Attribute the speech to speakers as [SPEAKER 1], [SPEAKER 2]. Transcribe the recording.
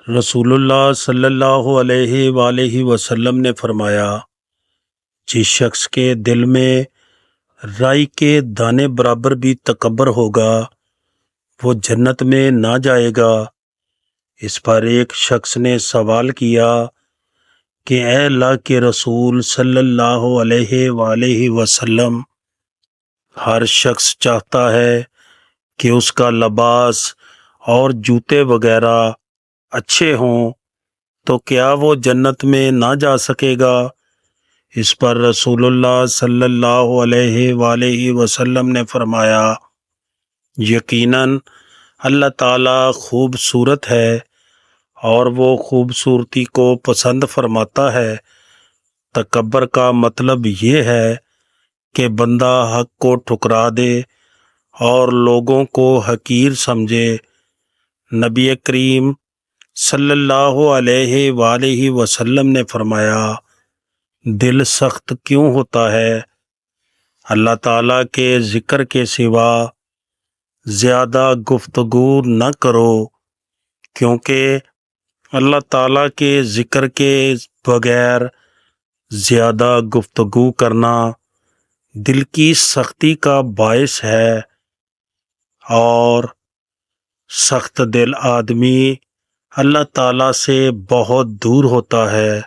[SPEAKER 1] رسول اللہ صلی اللہ علیہ وآلہ وسلم نے فرمایا، جس شخص کے دل میں رائی کے دانے برابر بھی تکبر ہوگا وہ جنت میں نہ جائے گا۔ اس پر ایک شخص نے سوال کیا کہ اے اللہ کے رسول صلی اللہ علیہ وآلہ وسلم، ہر شخص چاہتا ہے کہ اس کا لباس اور جوتے وغیرہ اچھے ہوں، تو کیا وہ جنت میں نہ جا سکے گا؟ اس پر رسول اللہ صلی اللہ علیہ وآلہ وسلم نے فرمایا، یقیناً اللہ تعالیٰ خوبصورت ہے اور وہ خوبصورتی کو پسند فرماتا ہے۔ تکبر کا مطلب یہ ہے کہ بندہ حق کو ٹھکرا دے اور لوگوں کو حقیر سمجھے۔ نبی کریم صلی اللہ علیہ وآلہ وسلم نے فرمایا، دل سخت کیوں ہوتا ہے؟ اللہ تعالیٰ کے ذکر کے سوا زیادہ گفتگو نہ کرو، کیونکہ اللہ تعالیٰ کے ذکر کے بغیر زیادہ گفتگو کرنا دل کی سختی کا باعث ہے، اور سخت دل آدمی اللہ تعالیٰ سے بہت دور ہوتا ہے۔